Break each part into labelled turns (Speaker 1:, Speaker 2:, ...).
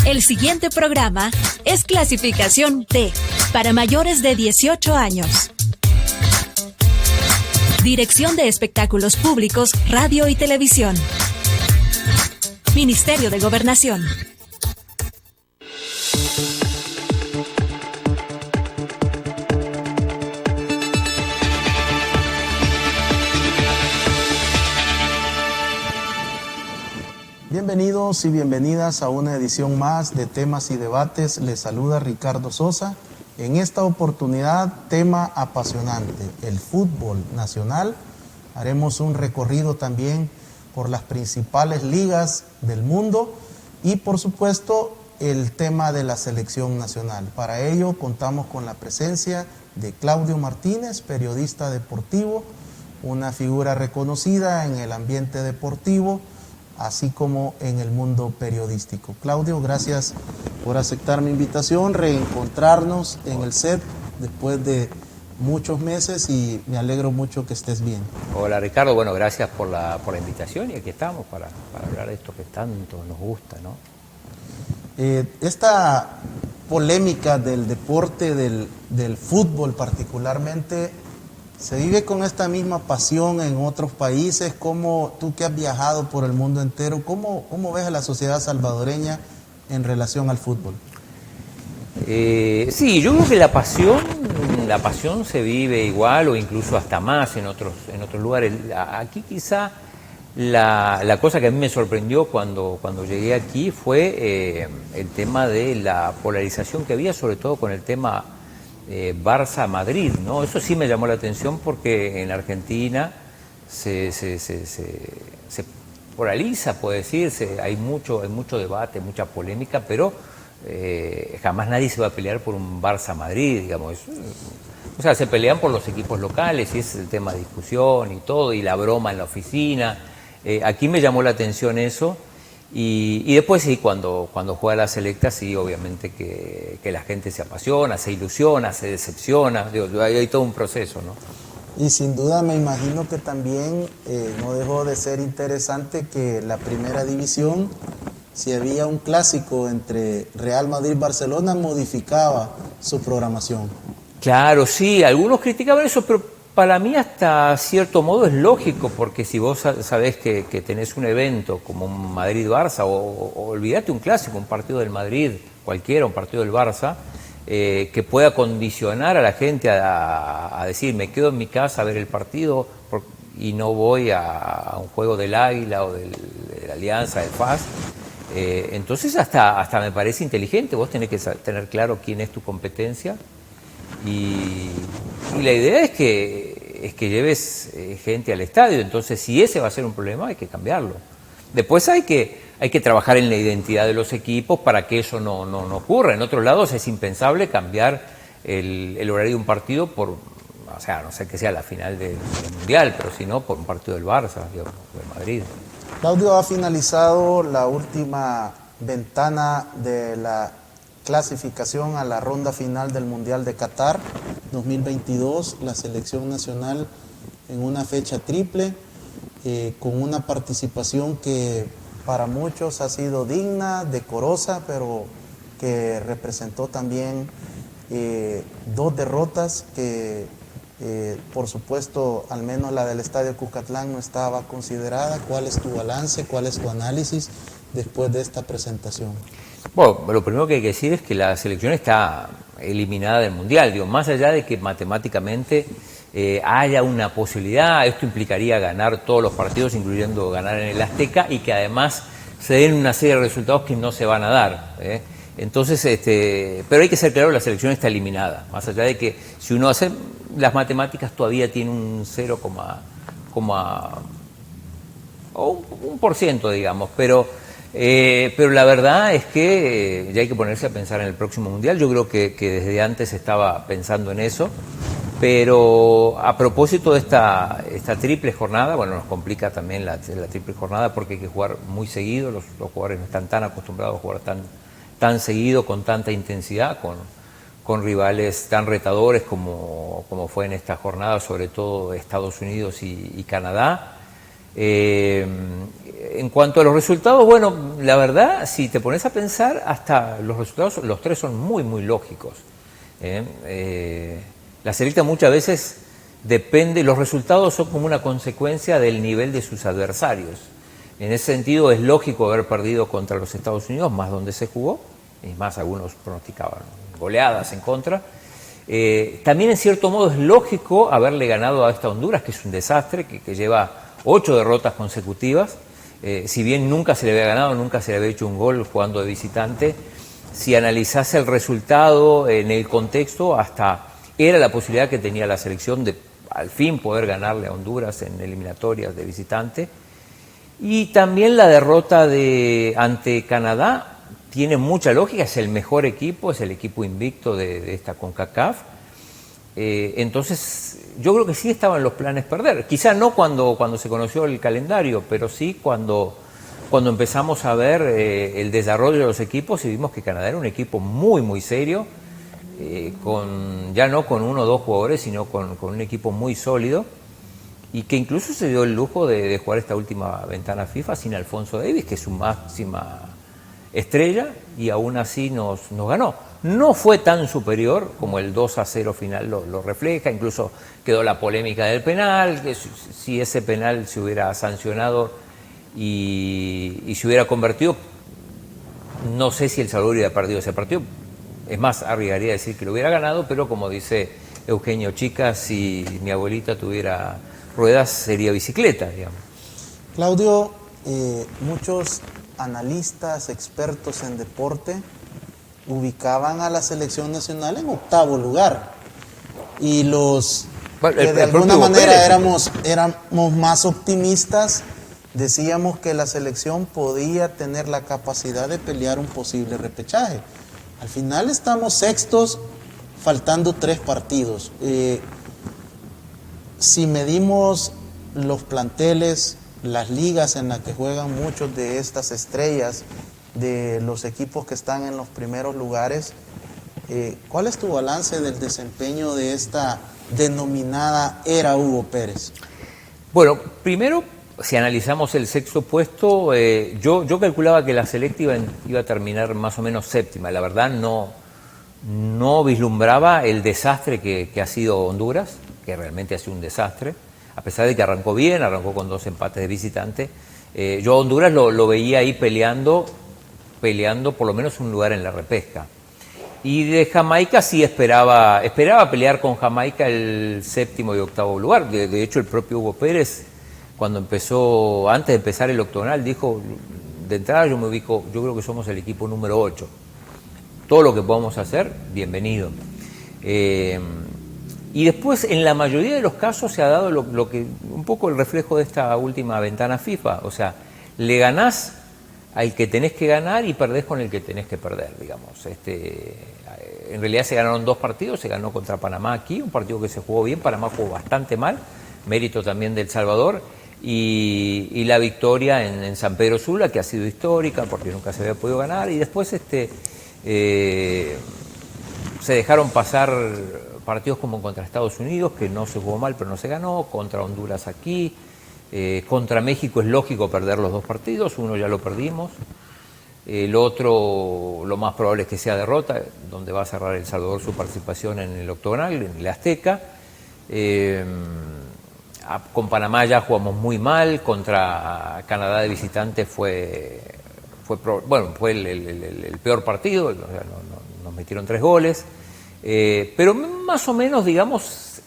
Speaker 1: El siguiente programa es clasificación D, para mayores de 18 años. Dirección de Espectáculos Públicos, Radio y Televisión. Ministerio de Gobernación.
Speaker 2: Bienvenidos y bienvenidas a una edición más de Temas y Debates. Les saluda Ricardo Sosa. En esta oportunidad, tema apasionante, el fútbol nacional. Haremos un recorrido también por las principales ligas del mundo y, por supuesto, el tema de la selección nacional. Para ello, contamos con la presencia de Claudio Martínez, periodista deportivo, una figura reconocida en el ambiente deportivo, así como en el mundo periodístico. Claudio, gracias por aceptar mi invitación, reencontrarnos en el set después de muchos meses y me alegro mucho que estés bien.
Speaker 3: Hola Ricardo, bueno, gracias por la invitación y aquí estamos para hablar de esto que tanto nos gusta, ¿no?
Speaker 2: Esta polémica del deporte, del fútbol particularmente, ¿se vive con esta misma pasión en otros países? ¿Cómo, tú que has viajado por el mundo entero, cómo ves a la sociedad salvadoreña en relación al fútbol?
Speaker 3: Sí, yo creo que la pasión se vive igual o incluso hasta más en otros lugares. Aquí quizá la cosa que a mí me sorprendió cuando llegué aquí fue el tema de la polarización que había, sobre todo con el tema Barça-Madrid, ¿no? Eso sí me llamó la atención porque en Argentina se polariza, puede decirse, hay mucho debate, mucha polémica, pero jamás nadie se va a pelear por un Barça-Madrid, digamos. O sea, se pelean por los equipos locales y ese es el tema de discusión y todo, y la broma en la oficina. Aquí me llamó la atención eso. Y después sí, cuando juega la selecta, sí, obviamente que la gente se apasiona, se ilusiona, se decepciona, digo, hay todo un proceso, ¿no?
Speaker 2: Y sin duda me imagino que también no dejó de ser interesante que la primera división, si había un clásico entre Real Madrid y Barcelona, modificaba su programación.
Speaker 3: Claro, sí, algunos criticaban eso, pero para mí hasta cierto modo es lógico, porque si vos sabés que tenés un evento como un Madrid-Barça, o olvídate un clásico, un partido del Madrid, cualquiera, un partido del Barça, que pueda condicionar a la gente a decir, me quedo en mi casa a ver el partido y no voy a un juego del Águila o de la Alianza, del FAS, entonces hasta me parece inteligente. Vos tenés que tener claro quién es tu competencia. Y la idea es que lleves gente al estadio. Entonces, si ese va a ser un problema, hay que cambiarlo. Después hay que trabajar en la identidad de los equipos para que eso no ocurra. En otros lados es impensable cambiar el horario de un partido por, o sea, no sé que sea la final del Mundial, pero si no, por un partido del Barça o del Madrid.
Speaker 2: Claudio, ha finalizado la última ventana de la clasificación a la ronda final del Mundial de Qatar 2022, la selección nacional en una fecha triple, con una participación que para muchos ha sido digna, decorosa, pero que representó también 2 derrotas que, por supuesto, al menos la del Estadio Cuscatlán no estaba considerada. ¿Cuál es tu balance, cuál es tu análisis después de esta presentación?
Speaker 3: Bueno, lo primero que hay que decir es que la selección está eliminada del Mundial. Digo, más allá de que matemáticamente haya una posibilidad, esto implicaría ganar todos los partidos, incluyendo ganar en el Azteca, y que además se den una serie de resultados que no se van a dar. Entonces, pero hay que ser claro, la selección está eliminada. Más allá de que si uno hace las matemáticas todavía tiene un 1%, digamos, pero la verdad es que ya hay que ponerse a pensar en el próximo Mundial. Yo creo que desde antes estaba pensando en eso, pero a propósito de esta triple jornada, bueno, nos complica también la triple jornada porque hay que jugar muy seguido. Los jugadores no están tan acostumbrados a jugar tan seguido, con tanta intensidad, con rivales tan retadores como fue en esta jornada, sobre todo Estados Unidos y Canadá. En cuanto a los resultados, bueno, la verdad, si te pones a pensar, hasta los resultados, los tres son muy, muy lógicos. La selecta muchas veces depende, los resultados son como una consecuencia del nivel de sus adversarios. En ese sentido es lógico haber perdido contra los Estados Unidos, más donde se jugó, es más, algunos pronosticaban goleadas en contra. También en cierto modo es lógico haberle ganado a esta Honduras, que es un desastre, que lleva 8 derrotas consecutivas. Si bien nunca se le había ganado, nunca se le había hecho un gol jugando de visitante, si analizase el resultado en el contexto, hasta era la posibilidad que tenía la selección de al fin poder ganarle a Honduras en eliminatorias de visitante. Y también la derrota ante Canadá tiene mucha lógica, es el mejor equipo, es el equipo invicto de esta CONCACAF. Entonces, yo creo que sí estaban los planes perder. Quizá no cuando se conoció el calendario, pero sí cuando empezamos a ver el desarrollo de los equipos y vimos que Canadá era un equipo muy, muy serio, ya no con 1 o 2 jugadores, sino con un equipo muy sólido, y que incluso se dio el lujo de jugar esta última ventana FIFA sin Alfonso Davies, que es su máxima estrella, y aún así nos ganó. No fue tan superior como el 2-0 final lo refleja, incluso quedó la polémica del penal, que si ese penal se hubiera sancionado y se hubiera convertido, no sé si El Salvador hubiera perdido ese partido. Es más, arriesgaría a decir que lo hubiera ganado, pero como dice Eugenio Chica, si mi abuelita tuviera ruedas sería bicicleta, digamos.
Speaker 2: Claudio, muchos analistas, expertos en deporte, ubicaban a la selección nacional en 8º lugar. Y los que de alguna manera éramos más optimistas, decíamos que la selección podía tener la capacidad de pelear un posible repechaje. Al final estamos sextos, faltando 3 partidos. Si medimos los planteles, las ligas en las que juegan muchos de estas estrellas, de los equipos que están en los primeros lugares, ¿cuál es tu balance del desempeño de esta denominada era Hugo Pérez?
Speaker 3: Bueno, primero, si analizamos el sexto puesto, yo calculaba que la selecta iba a terminar más o menos séptima. La verdad no vislumbraba el desastre que ha sido Honduras, que realmente ha sido un desastre, a pesar de que arrancó bien, arrancó con 2 empates de visitante. Yo a Honduras lo veía ahí peleando por lo menos un lugar en la repesca. Y de Jamaica sí esperaba pelear con Jamaica el 7º y 8º lugar. De hecho, el propio Hugo Pérez, antes de empezar el octogonal, dijo, de entrada yo creo que somos el equipo número 8. Todo lo que podamos hacer, bienvenido. Y después, en la mayoría de los casos, se ha dado lo que un poco el reflejo de esta última ventana FIFA. O sea, le ganás al que tenés que ganar y perdés con el que tenés que perder, digamos. En realidad se ganaron 2 partidos, se ganó contra Panamá aquí, un partido que se jugó bien, Panamá jugó bastante mal, mérito también de El Salvador, y la victoria en San Pedro Sula, que ha sido histórica porque nunca se había podido ganar, y después se dejaron pasar partidos como contra Estados Unidos, que no se jugó mal pero no se ganó, contra Honduras aquí, contra México es lógico perder los 2 partidos, uno ya lo perdimos, el otro lo más probable es que sea derrota, donde va a cerrar El Salvador su participación en el octogonal, en el Azteca. Con Panamá ya jugamos muy mal, contra Canadá de visitante fue el peor partido, o sea, nos metieron 3 goles, pero más o menos, digamos,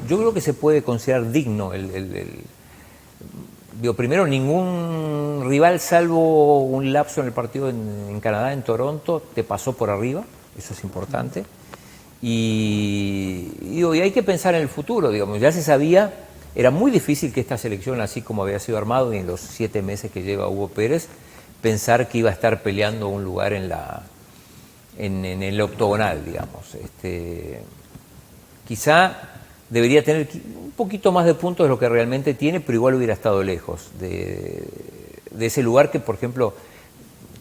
Speaker 3: yo creo que se puede considerar digno primero, ningún rival, salvo un lapso en el partido en Canadá, en Toronto, te pasó por arriba, eso es importante. Y hay que pensar en el futuro, digamos, ya se sabía, era muy difícil que esta selección, así como había sido armado y en los 7 meses que lleva Hugo Pérez, pensar que iba a estar peleando un lugar en el octogonal, digamos. Quizá debería tener un poquito más de puntos de lo que realmente tiene, pero igual hubiera estado lejos de ese lugar que, por ejemplo,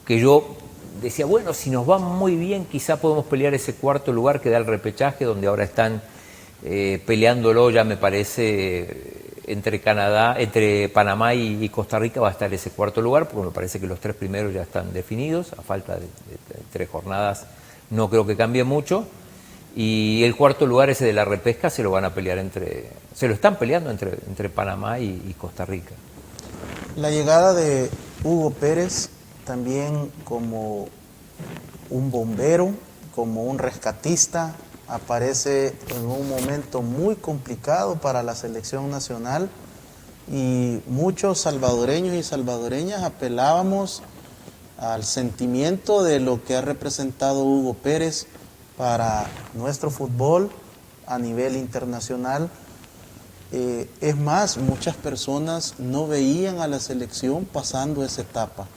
Speaker 3: que yo decía, bueno, si nos va muy bien, quizá podemos pelear ese 4º lugar que da el repechaje, donde ahora están peleándolo, ya me parece, entre Panamá y Costa Rica va a estar ese cuarto lugar, porque me parece que los 3 primeros ya están definidos, a falta de 3 jornadas no creo que cambie mucho, y el cuarto lugar ese de la repesca se lo van a pelear se lo están peleando entre Panamá y Costa Rica.
Speaker 2: La llegada de Hugo Pérez también como un bombero, como un rescatista, aparece en un momento muy complicado para la selección nacional y muchos salvadoreños y salvadoreñas apelábamos al sentimiento de lo que ha representado Hugo Pérez para nuestro fútbol a nivel internacional. Es más, muchas personas no veían a la selección pasando esa etapa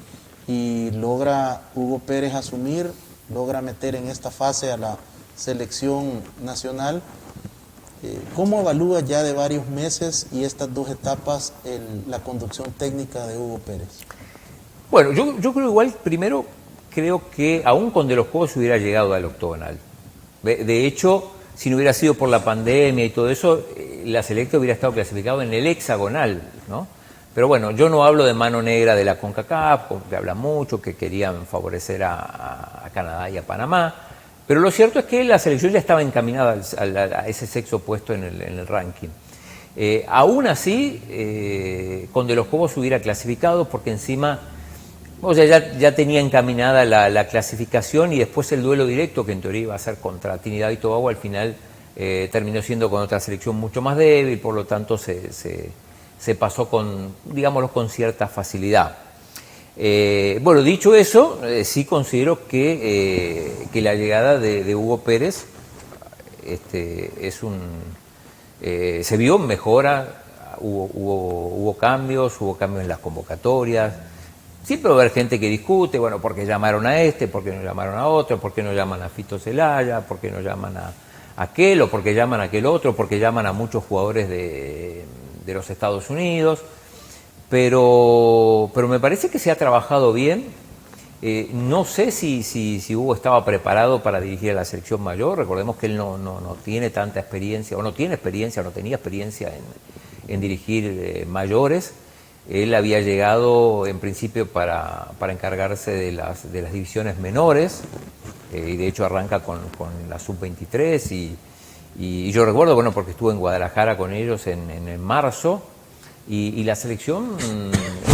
Speaker 2: y logra Hugo Pérez asumir, logra meter en esta fase a la selección nacional. ¿Cómo evalúa ya de varios meses y estas 2 etapas la conducción técnica de Hugo Pérez?
Speaker 3: Bueno, yo creo igual, primero, creo que aún con De los Juegos hubiera llegado al octogonal. De hecho, si no hubiera sido por la pandemia y todo eso, la selecta hubiera estado clasificado en el hexagonal, ¿no? Pero bueno, yo no hablo de mano negra de la CONCACAF, porque habla mucho, que querían favorecer a Canadá y a Panamá. Pero lo cierto es que la selección ya estaba encaminada a ese sexto puesto en el ranking. Aún así, con De los Juegos hubiera clasificado porque encima, o sea, ya tenía encaminada la clasificación y después el duelo directo que en teoría iba a ser contra Trinidad y Tobago, al final terminó siendo con otra selección mucho más débil, por lo tanto se pasó digámoslo, con cierta facilidad. Bueno, dicho eso, sí considero que la llegada de Hugo Pérez se vio mejora, hubo cambios en las convocatorias. Siempre va a haber gente que discute, bueno, ¿por qué llamaron a este? ¿Por qué no llamaron a otro? ¿Por qué no llaman a Fito Celaya? ¿Por qué no llaman a aquel? ¿O por qué llaman a aquel otro? ¿Por qué llaman a muchos jugadores de los Estados Unidos? Pero me parece que se ha trabajado bien. No sé si Hugo estaba preparado para dirigir a la selección mayor. Recordemos que él no tiene tanta experiencia, o no tenía experiencia en dirigir mayores. Él había llegado en principio para encargarse de las divisiones menores, y de hecho arranca con la sub-23 y yo recuerdo, bueno, porque estuve en Guadalajara con ellos en marzo, y la selección él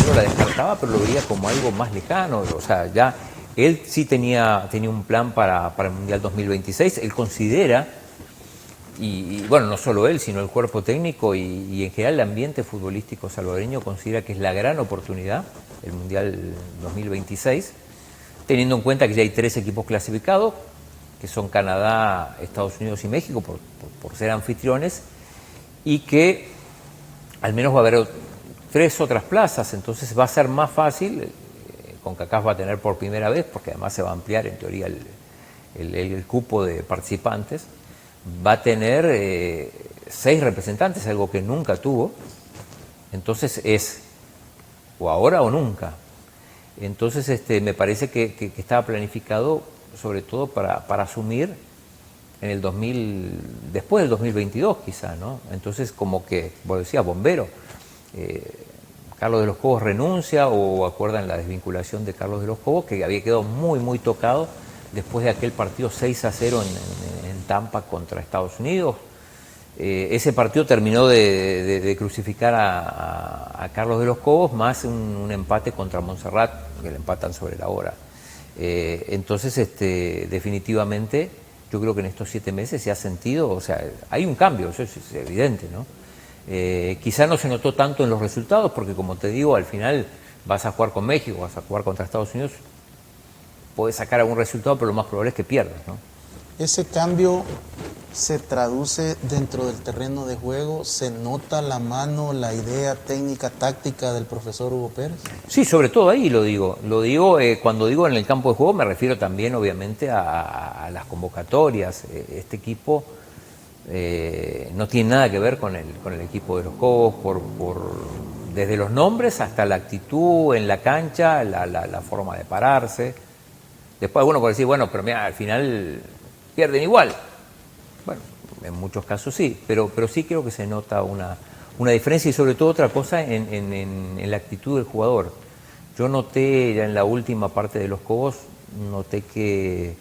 Speaker 3: no la descartaba, pero lo veía como algo más lejano. O sea, ya él sí tenía un plan para el Mundial 2026. Él considera, y bueno, no solo él, sino el cuerpo técnico y en general el ambiente futbolístico salvadoreño considera que es la gran oportunidad el Mundial 2026, teniendo en cuenta que ya hay 3 equipos clasificados, que son Canadá, Estados Unidos y México, por ser anfitriones, y que al menos va a haber 3 otras plazas, entonces va a ser más fácil. CONCACAF va a tener por primera vez, porque además se va a ampliar en teoría el cupo de participantes, va a tener 6 representantes, algo que nunca tuvo. Entonces es o ahora o nunca. Entonces me parece que estaba planificado sobre todo para asumir en el después del 2022 quizá, ¿no? Entonces como que, vos decías, bombero. Carlos de los Cobos renuncia, o acuerdan la desvinculación de Carlos de los Cobos, que había quedado muy, muy tocado después de aquel partido 6-0 en Tampa contra Estados Unidos. Ese partido terminó de crucificar a Carlos de los Cobos, más un empate contra Montserrat, que le empatan sobre la hora. Entonces, definitivamente, yo creo que en estos 7 meses se ha sentido, o sea, hay un cambio, eso es evidente, ¿no? Quizá no se notó tanto en los resultados, porque como te digo, al final vas a jugar con México, vas a jugar contra Estados Unidos, puedes sacar algún resultado, pero lo más probable es que pierdas, ¿no?
Speaker 2: Ese cambio se traduce dentro del terreno de juego, se nota la mano, la idea técnica, táctica del profesor Hugo Pérez.
Speaker 3: Sí, sobre todo ahí lo digo. Cuando digo en el campo de juego me refiero también obviamente a las convocatorias. Este equipo no tiene nada que ver con el equipo de los Cobos, desde los nombres hasta la actitud en la cancha, la forma de pararse. Después alguno puede decir, bueno, pero mira, al final pierden igual. Bueno, en muchos casos sí, pero sí creo que se nota una una diferencia y sobre todo otra cosa en la actitud del jugador. Yo noté ya en la última parte de Los Cobos, noté que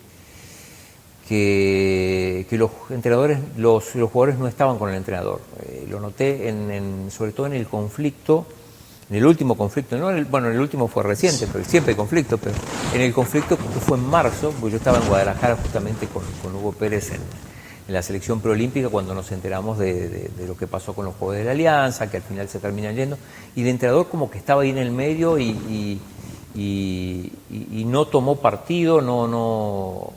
Speaker 3: los entrenadores, los jugadores no estaban con el entrenador. Lo noté sobre todo en el conflicto, en el último conflicto, no bueno, el último fue reciente, pero siempre hay conflicto, pero en el conflicto que fue en marzo, porque yo estaba en Guadalajara justamente con Hugo Pérez en la selección preolímpica cuando nos enteramos de lo que pasó con los jugadores de la Alianza, que al final se terminan yendo, y el entrenador como que estaba ahí en el medio y no tomó partido, no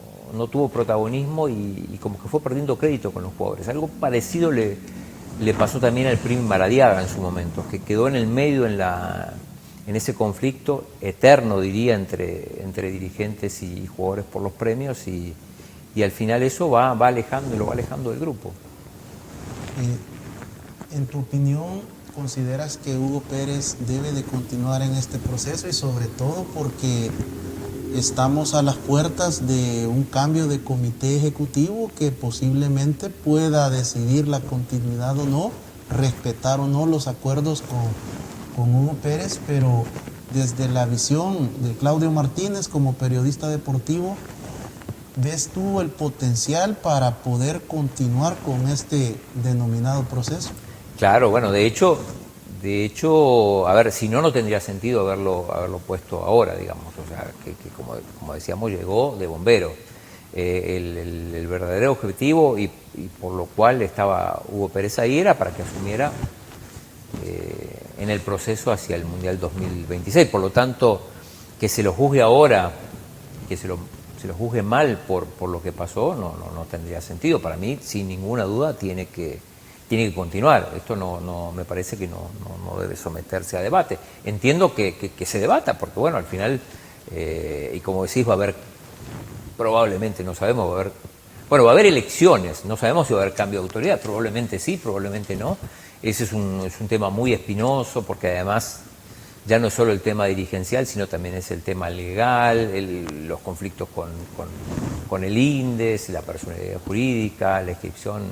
Speaker 3: tuvo protagonismo y como que fue perdiendo crédito con los jugadores. Algo parecido le pasó también al Primi Maradiaga en su momento, que quedó en el medio en ese conflicto eterno, diría, entre dirigentes y jugadores por los premios y al final eso lo va alejando del grupo.
Speaker 2: En tu opinión, ¿consideras que Hugo Pérez debe de continuar en este proceso y sobre todo porque estamos a las puertas de un cambio de comité ejecutivo que posiblemente pueda decidir la continuidad o no, respetar o no los acuerdos con Hugo Pérez, pero desde la visión de Claudio Martínez como periodista deportivo, ¿ves tú el potencial para poder continuar con este denominado proceso?
Speaker 3: Claro, bueno, de hecho, a ver, si no tendría sentido haberlo puesto ahora, digamos, o sea, que como decíamos, llegó de bombero. El verdadero objetivo y por lo cual estaba Hugo Pérez ahí era para que asumiera en el proceso hacia el Mundial 2026. Por lo tanto, que se lo juzgue ahora, que se lo juzgue mal por lo que pasó, no tendría sentido. Para mí, sin ninguna duda, tiene que continuar. Esto no me parece que no debe someterse a debate. Entiendo que se debata, porque bueno, al final, y como decís, va a haber, probablemente, no sabemos, va a haber elecciones, no sabemos si va a haber cambio de autoridad, probablemente sí, probablemente no. Ese es un tema muy espinoso, porque además ya no es solo el tema dirigencial, sino también es el tema legal, los conflictos con el INDES, la personalidad jurídica, la inscripción,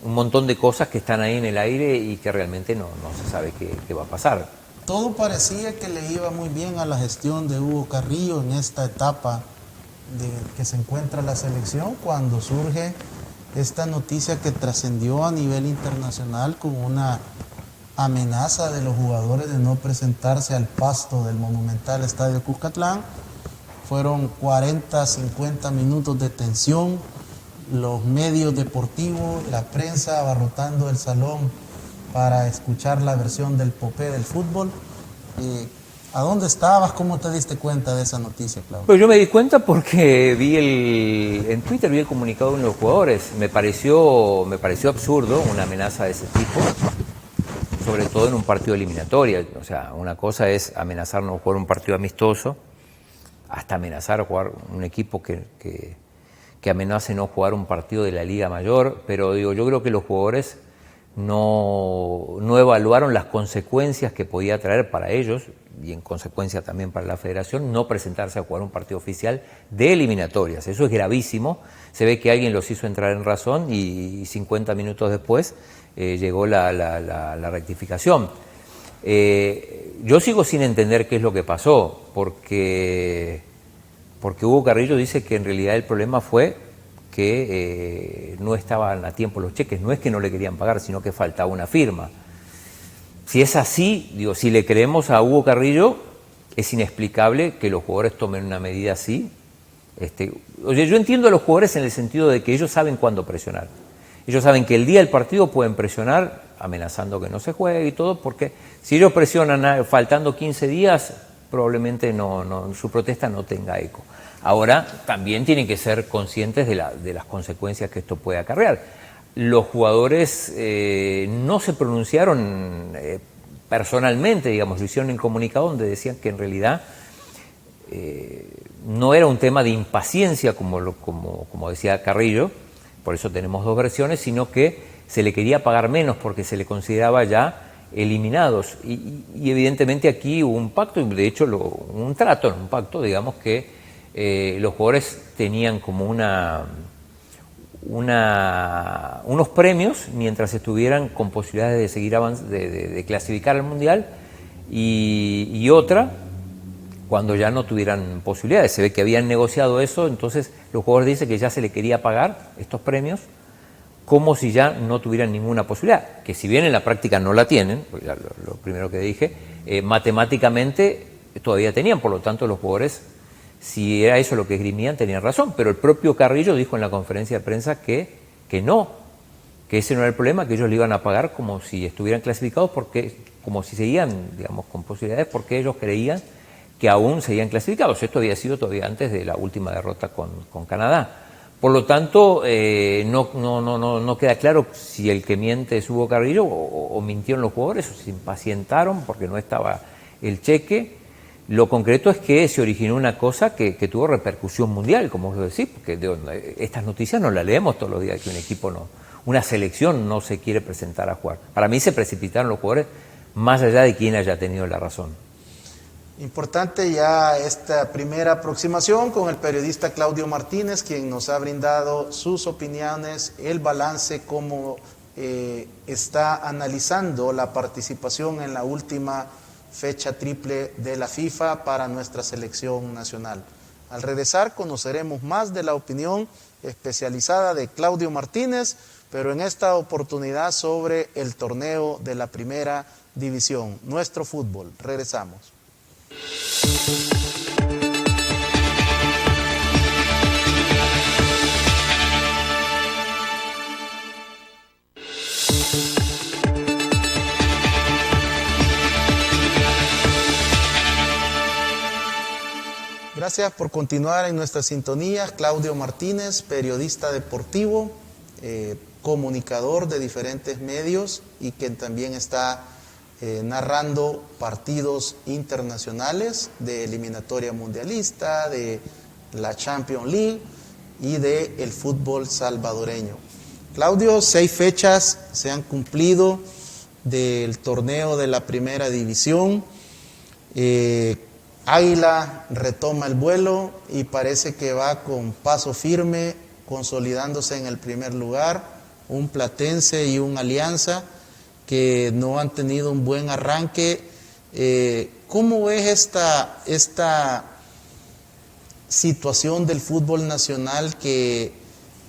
Speaker 3: un montón de cosas que están ahí en el aire y que realmente no se sabe qué va a pasar.
Speaker 2: Todo parecía que le iba muy bien a la gestión de Hugo Carrillo en esta etapa de que se encuentra la selección, cuando surge esta noticia que trascendió a nivel internacional con una amenaza de los jugadores de no presentarse al pasto del monumental Estadio Cuscatlán. Fueron 40, 50 minutos de tensión, los medios deportivos, la prensa abarrotando el salón para escuchar la versión del popé del fútbol. ¿A dónde estabas? ¿Cómo te diste cuenta de esa noticia, Claudio?
Speaker 3: Pues yo me di cuenta porque en Twitter vi el comunicado de uno de los jugadores. Me pareció absurdo una amenaza de ese tipo, sobre todo en un partido eliminatorio. O sea, una cosa es amenazarnos a jugar un partido amistoso, hasta amenazar a jugar un equipo que amenace no jugar un partido de la Liga Mayor, pero digo, yo creo que los jugadores no evaluaron las consecuencias que podía traer para ellos y en consecuencia también para la federación no presentarse a jugar un partido oficial de eliminatorias. Eso es gravísimo. Se ve que alguien los hizo entrar en razón y 50 minutos después llegó la rectificación. Yo sigo sin entender qué es lo que pasó, porque Hugo Carrillo dice que en realidad el problema fue que no estaban a tiempo los cheques, no es que no le querían pagar, sino que faltaba una firma. Si es así, digo, si le creemos a Hugo Carrillo, es inexplicable que los jugadores tomen una medida así. Oye, yo entiendo a los jugadores en el sentido de que ellos saben cuándo presionar. Ellos saben que el día del partido pueden presionar amenazando que no se juegue y todo, porque si ellos presionan faltando 15 días, probablemente su protesta no tenga eco. Ahora, también tienen que ser conscientes de las consecuencias que esto puede acarrear. Los jugadores no se pronunciaron personalmente, digamos, lo hicieron en comunicado donde decían que en realidad no era un tema de impaciencia, como decía Carrillo, por eso tenemos dos versiones, sino que se le quería pagar menos porque se le consideraba ya eliminados. Y evidentemente aquí hubo un pacto, de hecho un pacto, digamos, que los jugadores tenían como unos premios mientras estuvieran con posibilidades de seguir de clasificar al Mundial, y otra cuando ya no tuvieran posibilidades. Se ve que habían negociado eso, entonces los jugadores dicen que ya se le quería pagar estos premios como si ya no tuvieran ninguna posibilidad, que si bien en la práctica no la tienen, pues ya lo primero que dije, matemáticamente todavía tenían, por lo tanto los jugadores, si era eso lo que esgrimían, tenían razón, pero el propio Carrillo dijo en la conferencia de prensa que no, que ese no era el problema, que ellos le iban a pagar como si estuvieran clasificados, porque como si seguían, digamos, con posibilidades, porque ellos creían que aún seguían clasificados. Esto había sido todavía antes de la última derrota con Canadá. Por lo tanto, no queda claro si el que miente es Hugo Carrillo o mintieron los jugadores, o se impacientaron porque no estaba el cheque. Lo concreto es que se originó una cosa que tuvo repercusión mundial, como vos decís, porque estas noticias no las leemos todos los días, que un equipo una selección no se quiere presentar a jugar. Para mí se precipitaron los jugadores más allá de quién haya tenido la razón.
Speaker 2: Importante ya esta primera aproximación con el periodista Claudio Martínez, quien nos ha brindado sus opiniones, el balance, cómo está analizando la participación en la última fecha triple de la FIFA para nuestra selección nacional. Al regresar conoceremos más de la opinión especializada de Claudio Martínez, pero en esta oportunidad sobre el torneo de la primera división, nuestro fútbol. Regresamos. Gracias por continuar en nuestra sintonía. Claudio Martínez, periodista deportivo, comunicador de diferentes medios y que también está narrando partidos internacionales de eliminatoria mundialista, de la Champions League y del fútbol salvadoreño. Claudio, 6 fechas se han cumplido del torneo de la primera división. Águila retoma el vuelo y parece que va con paso firme, consolidándose en el primer lugar. Un Platense y un Alianza que no han tenido un buen arranque. ¿Cómo ves esta situación del fútbol nacional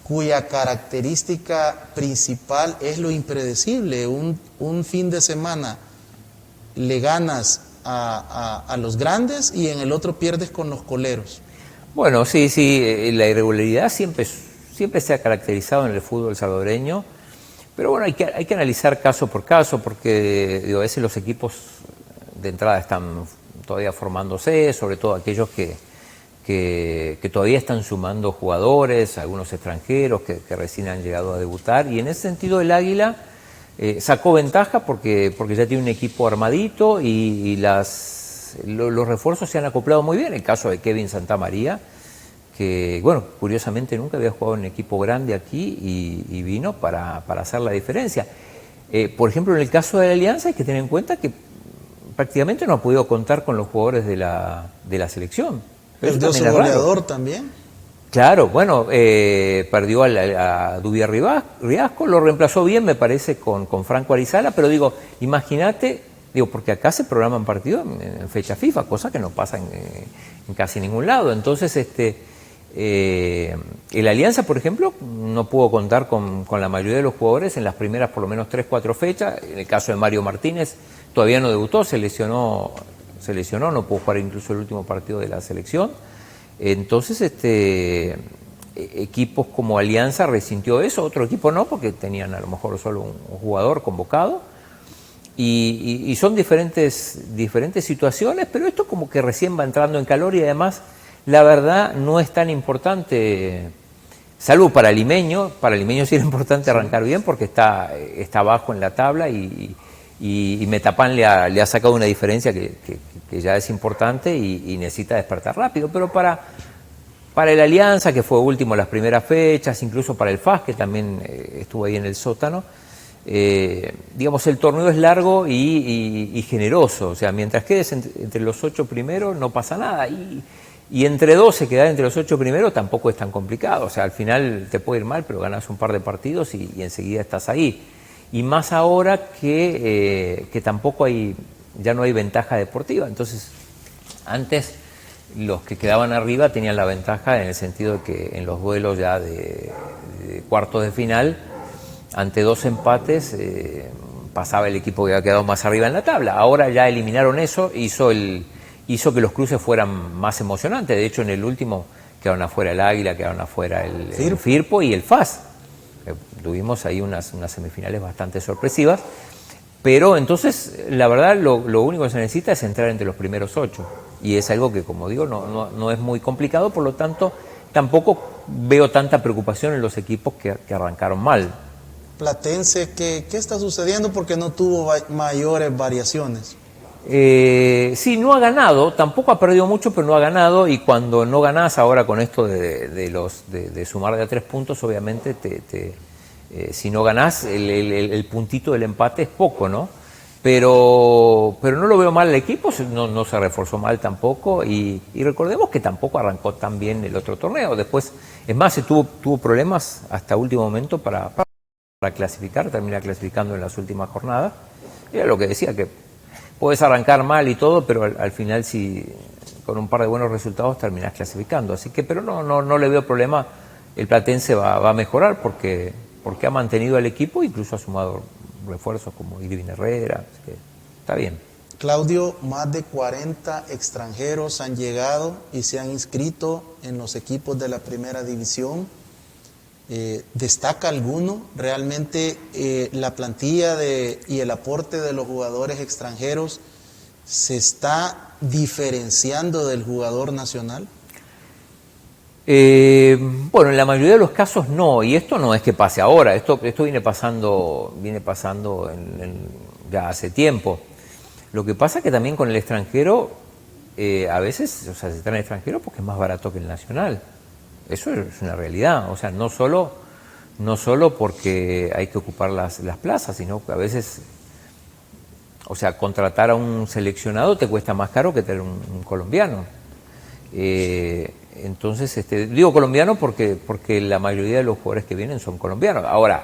Speaker 2: cuya característica principal es lo impredecible? Un fin de semana le ganas a los grandes y en el otro pierdes con los coleros.
Speaker 3: Bueno, sí, la irregularidad siempre se ha caracterizado en el fútbol salvadoreño. Pero bueno, hay que analizar caso por caso, porque a veces los equipos de entrada están todavía formándose, sobre todo aquellos que todavía están sumando jugadores, algunos extranjeros que recién han llegado a debutar. Y en ese sentido el Águila sacó ventaja porque ya tiene un equipo armadito y los refuerzos se han acoplado muy bien. El caso de Kevin Santamaría, que, bueno, curiosamente nunca había jugado en un equipo grande aquí y vino para hacer la diferencia. Por ejemplo, en el caso de la Alianza hay que tener en cuenta que prácticamente no ha podido contar con los jugadores de la selección.
Speaker 2: ¿Perdió su goleador también?
Speaker 3: Claro, bueno, perdió a Dubia Riasco, lo reemplazó bien, me parece, con Franco Arizala, pero imagínate, porque acá se programan partidos en fecha FIFA, cosa que no pasa en casi ningún lado. Entonces, el Alianza, por ejemplo, no pudo contar con la mayoría de los jugadores en las primeras por lo menos 3-4 fechas. En el caso de Mario Martínez, todavía no debutó, se lesionó, no pudo jugar incluso el último partido de la selección. Entonces, equipos como Alianza resintió eso, otro equipo no, porque tenían a lo mejor solo un jugador convocado. Y son diferentes situaciones, pero esto como que recién va entrando en calor y además la verdad no es tan importante, salvo para Limeño sí era importante arrancar bien porque está abajo en la tabla y Metapán le ha sacado una diferencia que ya es importante y necesita despertar rápido, pero para el Alianza, que fue último en las primeras fechas, incluso para el FAS, que también estuvo ahí en el sótano, digamos, el torneo es largo y generoso, o sea, mientras quedes entre los 8 primeros no pasa nada, Y entre 12, quedar entre los 8 primeros tampoco es tan complicado. O sea, al final te puede ir mal, pero ganas un par de partidos y enseguida estás ahí. Y más ahora que tampoco ya no hay ventaja deportiva. Entonces, antes los que quedaban arriba tenían la ventaja en el sentido de que en los duelos ya de cuartos de final, ante 2 empates, pasaba el equipo que había quedado más arriba en la tabla. Ahora ya eliminaron eso, hizo que los cruces fueran más emocionantes. De hecho, en el último quedaron afuera el Águila, quedaron afuera el Firpo y el FAS. Tuvimos ahí unas semifinales bastante sorpresivas. Pero entonces, la verdad, lo único que se necesita es entrar entre los primeros 8. Y es algo que, como digo, no es muy complicado. Por lo tanto, tampoco veo tanta preocupación en los equipos que arrancaron mal.
Speaker 2: Platense, ¿qué está sucediendo? Porque no tuvo mayores variaciones.
Speaker 3: Sí, no ha ganado, tampoco ha perdido mucho, pero no ha ganado, y cuando no ganás ahora con esto de sumar de a 3 puntos, obviamente si no ganás, el puntito del empate es poco, ¿no? Pero no lo veo mal el equipo, no se reforzó mal tampoco, y recordemos que tampoco arrancó tan bien el otro torneo. Después, es más, se tuvo problemas hasta último momento para clasificar, termina clasificando en las últimas jornadas. Era lo que decía, que puedes arrancar mal y todo, pero al final si con un par de buenos resultados terminás clasificando. Así que, pero no le veo problema. El Platense va a mejorar porque ha mantenido al equipo, incluso ha sumado refuerzos como Irving Herrera. Así que está bien.
Speaker 2: Claudio, más de 40 extranjeros han llegado y se han inscrito en los equipos de la primera división. ¿Destaca alguno? ¿Realmente la plantilla y el aporte de los jugadores extranjeros se está diferenciando del jugador nacional?
Speaker 3: Bueno, en la mayoría de los casos no, y esto no es que pase ahora, esto viene pasando ya hace tiempo. Lo que pasa es que también con el extranjero, a veces, o sea, se trae el extranjero porque es más barato que el nacional. Eso es una realidad, o sea, no solo porque hay que ocupar las plazas, sino que a veces, o sea, contratar a un seleccionado te cuesta más caro que tener un colombiano. Entonces, digo colombiano porque la mayoría de los jugadores que vienen son colombianos. Ahora,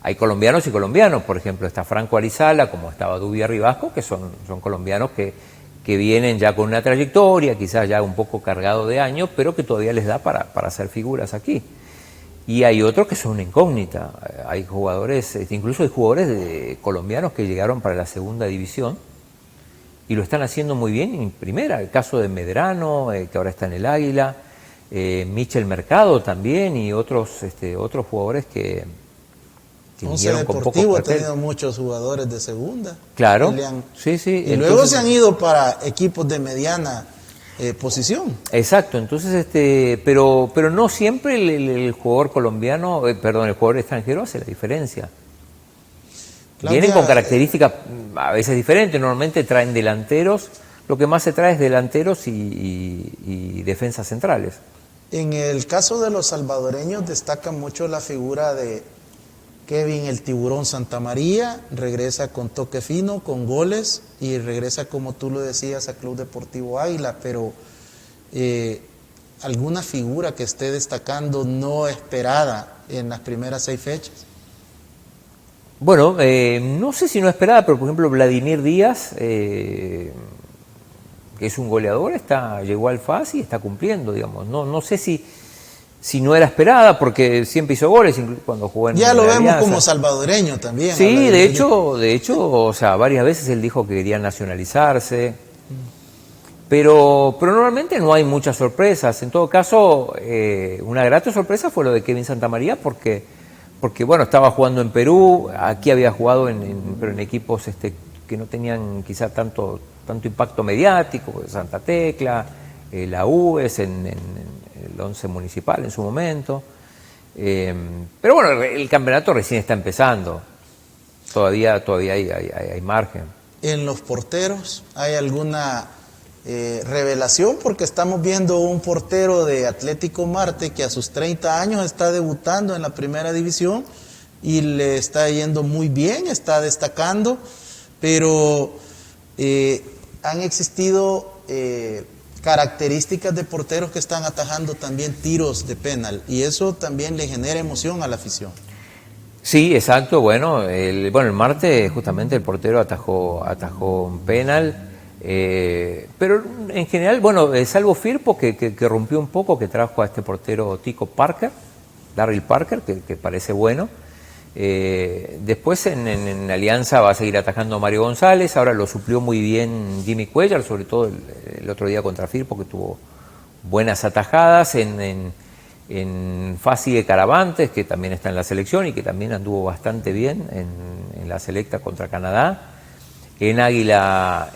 Speaker 3: hay colombianos y colombianos, por ejemplo, está Franco Arizala, como estaba Dubia Ribasco, que son colombianos que vienen ya con una trayectoria, quizás ya un poco cargado de años, pero que todavía les da para hacer figuras aquí. Y hay otros que son una incógnita. Hay jugadores, incluso hay jugadores colombianos que llegaron para la segunda división y lo están haciendo muy bien en primera. El caso de Medrano, que ahora está en el Águila, Michel Mercado también, y otros jugadores que vinieron con poco
Speaker 2: Deportivo ha
Speaker 3: cartel.
Speaker 2: tenido muchos jugadores de segunda.
Speaker 3: Claro, sí.
Speaker 2: Y luego se han ido para equipos de mediana posición.
Speaker 3: Exacto, entonces, pero no siempre el jugador colombiano, el jugador extranjero hace la diferencia.
Speaker 2: Claudia,
Speaker 3: Vienen con características a veces diferentes, normalmente traen delanteros, lo que más se trae es delanteros y defensas centrales.
Speaker 2: En el caso de los salvadoreños destaca mucho la figura de Kevin el Tiburón Santamaría, regresa con toque fino, con goles, y regresa, como tú lo decías, a Club Deportivo Águila, pero ¿alguna figura que esté destacando no esperada en las primeras 6 fechas?
Speaker 3: Bueno, no sé si no esperada, pero por ejemplo Vladimir Díaz, que es un goleador, llegó al FAS y está cumpliendo, digamos. No sé si no era esperada, porque siempre hizo goles cuando jugó en
Speaker 2: Ya lo vemos
Speaker 3: Alianza.
Speaker 2: como salvadoreño también.
Speaker 3: Sí, de hecho, o sea, varias veces él dijo que quería nacionalizarse, pero normalmente no hay muchas sorpresas. En todo caso, una grata sorpresa fue lo de Kevin Santamaría, porque bueno, estaba jugando en Perú, aquí había jugado pero en equipos que no tenían quizá tanto impacto mediático, Santa Tecla, la UES en el 11 municipal en su momento. Pero bueno, el campeonato recién está empezando. Todavía hay margen.
Speaker 2: ¿En los porteros hay alguna revelación? Porque estamos viendo un portero de Atlético Marte que a sus 30 años está debutando en la primera división y le está yendo muy bien, está destacando, pero han existido características de porteros que están atajando también tiros de penal, y eso también le genera emoción a la afición.
Speaker 3: Sí, exacto. Bueno, el martes justamente el portero atajó un penal, pero en general, bueno, salvo Firpo que rompió un poco, que trajo a este portero Tico Parker, Darryl Parker, que parece bueno. Después en Alianza va a seguir atajando Mario González, ahora lo suplió muy bien Jimmy Cuellar, sobre todo el otro día contra Firpo, que tuvo buenas atajadas. En Fassi de Caravantes, que también está en la selección y que también anduvo bastante bien en la selecta contra Canadá. En Águila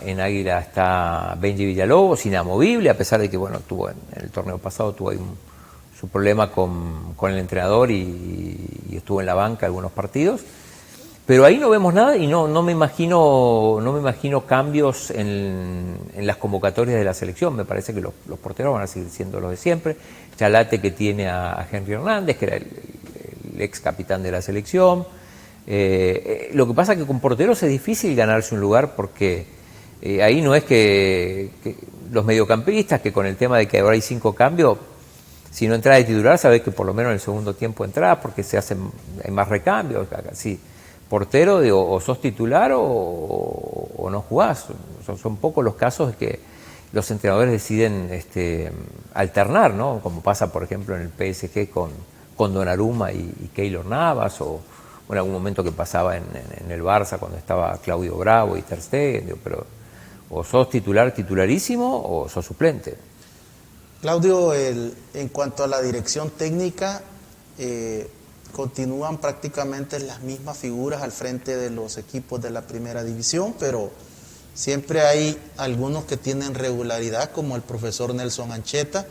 Speaker 3: está Benji Villalobos, inamovible, a pesar de que tuvo en el torneo pasado tuvo ahí su problema con el entrenador y estuvo en la banca algunos partidos. Pero ahí no vemos nada y no me imagino cambios en las convocatorias de la selección. Me parece que los porteros van a seguir siendo los de siempre. Chalate, que tiene a Henry Hernández, que era el ex capitán de la selección. Lo que pasa es que con porteros es difícil ganarse un lugar, porque ahí no es que los mediocampistas, que con el tema de que ahora hay 5 cambios, si no entras de titular, sabes que por lo menos en el segundo tiempo entras, porque hay más recambios. Así, portero, o sos titular o no jugás. Son pocos los casos de que los entrenadores deciden alternar, ¿no? Como pasa, por ejemplo, en el PSG con Donnarumma y Keylor Navas, o en algún momento que pasaba en el Barça cuando estaba Claudio Bravo y Ter Stegen. Pero o sos titularísimo o sos suplente.
Speaker 2: Claudio, en cuanto a la dirección técnica, continúan prácticamente las mismas figuras al frente de los equipos de la primera división, pero siempre hay algunos que tienen regularidad, como el profesor Nelson Ancheta,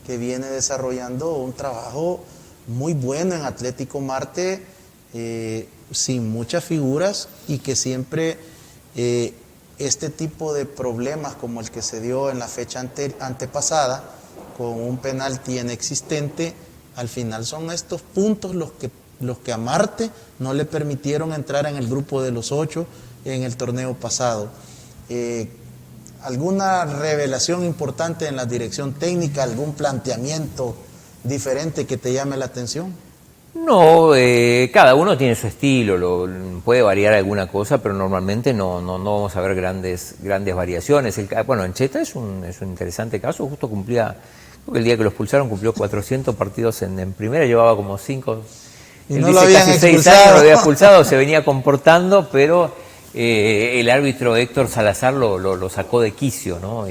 Speaker 2: que viene desarrollando un trabajo muy bueno en Atlético Marte, sin muchas figuras, y que siempre este tipo de problemas como el que se dio en la fecha antepasada, con un penalti inexistente, al final son estos puntos los que a Marte no le permitieron entrar en el grupo de los 8 en el torneo pasado. ¿Alguna revelación importante en la dirección técnica, algún planteamiento diferente que te llame la atención?
Speaker 3: No, cada uno tiene su estilo, puede variar alguna cosa, pero normalmente no vamos a ver grandes variaciones. Ancheta es un interesante caso, justo cumplía, creo que el día que lo expulsaron cumplió 400 partidos en primera, llevaba como 5,
Speaker 2: y no lo habían
Speaker 3: casi 6 años lo había expulsado, se venía comportando, pero el árbitro Héctor Salazar lo sacó de quicio, ¿no?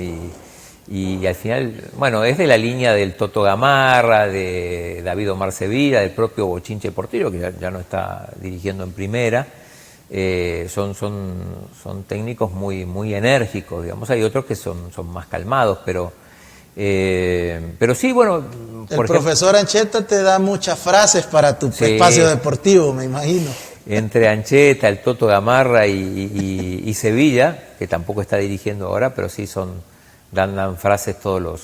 Speaker 3: Y al final, es de la línea del Toto Gamarra, de David Omar Sevilla, del propio Bochinche Portillo, que ya no está dirigiendo en primera. Son técnicos muy enérgicos, digamos. Hay otros que son más calmados, pero sí,
Speaker 2: el profesor Ancheta te da muchas frases para tu espacio deportivo, me imagino.
Speaker 3: Entre Ancheta, el Toto Gamarra y Sevilla, que tampoco está dirigiendo ahora, pero sí dan frases todos los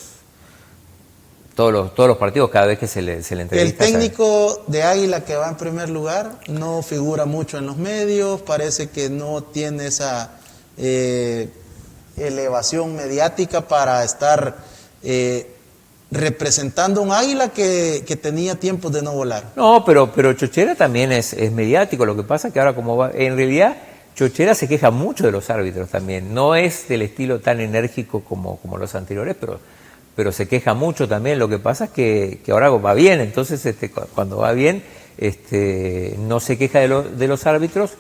Speaker 3: partidos, cada vez que se le entrevista.
Speaker 2: El técnico de Águila, que va en primer lugar, no figura mucho en los medios, parece que no tiene esa elevación mediática para estar representando un Águila que tenía tiempos de no volar.
Speaker 3: No, pero Chochera también es mediático. Lo que pasa es que ahora, como va, en realidad Chochera se queja mucho de los árbitros también. No es del estilo tan enérgico como los anteriores, pero se queja mucho también. Lo que pasa es que ahora va bien, entonces cuando va bien no se queja de los árbitros,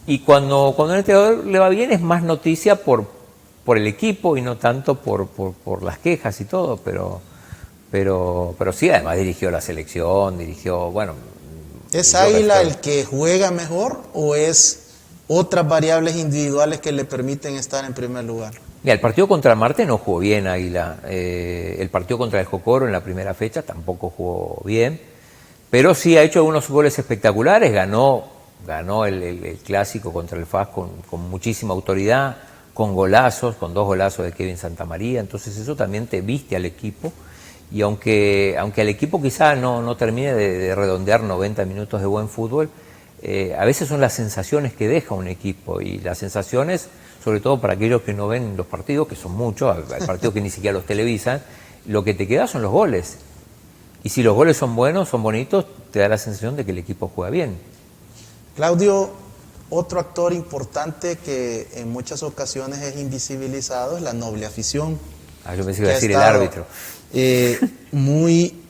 Speaker 3: y cuando el entrenador le va bien es más noticia por el equipo y no tanto por las quejas y todo, pero sí, además dirigió la selección,
Speaker 2: ¿Es Águila el que juega mejor o es otras variables individuales que le permiten estar en primer lugar?
Speaker 3: Mira, el partido contra Marte no jugó bien Águila. El partido contra el Jocoro en la primera fecha tampoco jugó bien, pero sí ha hecho algunos goles espectaculares. Ganó el clásico contra el FAS con muchísima autoridad, con golazos, con 2 golazos de Kevin Santamaría. Entonces eso también te viste al equipo, y aunque al equipo quizá no termine de redondear 90 minutos de buen fútbol, a veces son las sensaciones que deja un equipo, y las sensaciones, sobre todo para aquellos que no ven los partidos, que son muchos, hay partidos que ni siquiera los televisan, lo que te queda son los goles. Y si los goles son buenos, son bonitos, te da la sensación de que el equipo juega bien.
Speaker 2: Claudio, otro actor importante que en muchas ocasiones es invisibilizado es la noble afición.
Speaker 3: Yo pensé que iba a decir el árbitro.
Speaker 2: Muy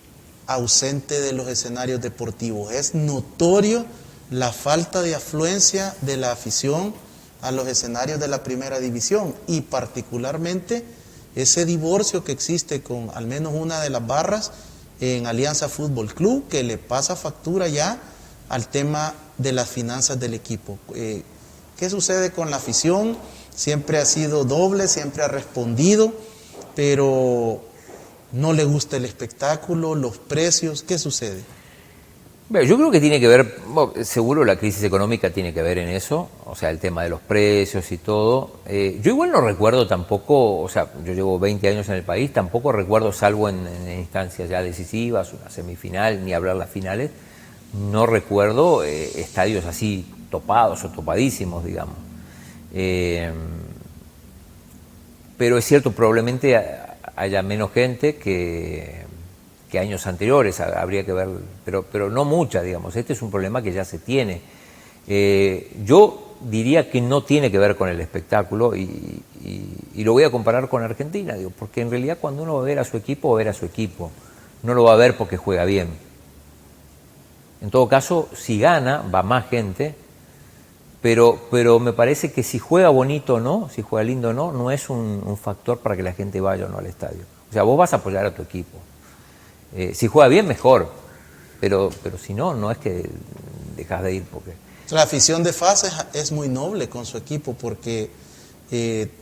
Speaker 2: ausente de los escenarios deportivos. Es notorio la falta de afluencia de la afición a los escenarios de la primera división, y particularmente ese divorcio que existe con al menos una de las barras en Alianza Fútbol Club, que le pasa factura ya al tema de las finanzas del equipo. ¿Qué sucede con la afición? Siempre ha sido doble, siempre ha respondido, pero no le gusta el espectáculo, los precios. ¿Qué sucede?
Speaker 3: Bueno, yo creo que tiene que ver, seguro la crisis económica tiene que ver en eso, o sea, el tema de los precios y todo. Yo igual no recuerdo tampoco, o sea, yo llevo 20 años en el país, tampoco recuerdo, salvo en instancias ya decisivas, una semifinal, ni hablar las finales, no recuerdo estadios así topados o topadísimos, digamos. Pero es cierto, probablemente haya menos gente que años anteriores, habría que ver, pero no mucha, digamos. Este es un problema que ya se tiene. Yo diría que no tiene que ver con el espectáculo, y lo voy a comparar con Argentina, digo, porque en realidad cuando uno va a ver a su equipo, va a ver a su equipo, no lo va a ver porque juega bien. En todo caso, si gana, va más gente, pero me parece que si juega bonito o no, si juega lindo o no, no es un factor para que la gente vaya o no al estadio. O sea, vos vas a apoyar a tu equipo. Si juega bien, mejor, pero si no, no es que dejas de ir porque...
Speaker 2: La afición de FAS es muy noble con su equipo, porque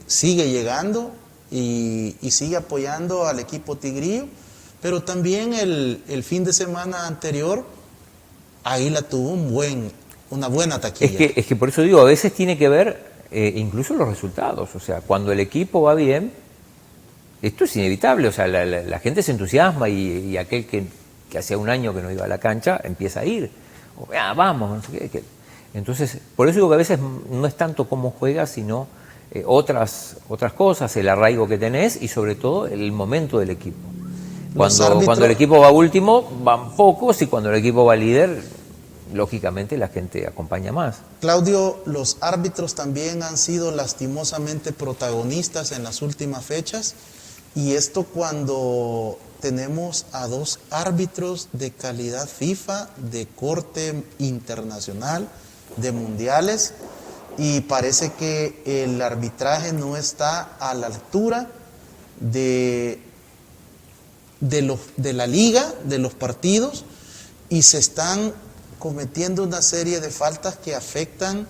Speaker 2: sigue llegando y sigue apoyando al equipo tigrillo, pero también el fin de semana anterior Águila tuvo una buena taquilla.
Speaker 3: Es que por eso digo, a veces tiene que ver incluso los resultados. O sea, cuando el equipo va bien, esto es inevitable. O sea, la gente se entusiasma, y aquel que hacía un año que no iba a la cancha empieza a ir. Vamos, no sé qué. Entonces, por eso digo que a veces no es tanto cómo juegas, sino otras cosas, el arraigo que tenés y sobre todo el momento del equipo. Cuando el equipo va último, van pocos, y cuando el equipo va líder, lógicamente la gente acompaña más.
Speaker 2: Claudio, los árbitros también han sido lastimosamente protagonistas en las últimas fechas, y esto cuando tenemos a dos árbitros de calidad FIFA, de corte internacional, de mundiales, y parece que el arbitraje no está a la altura de la liga, de los partidos, y se están cometiendo una serie de faltas que afectan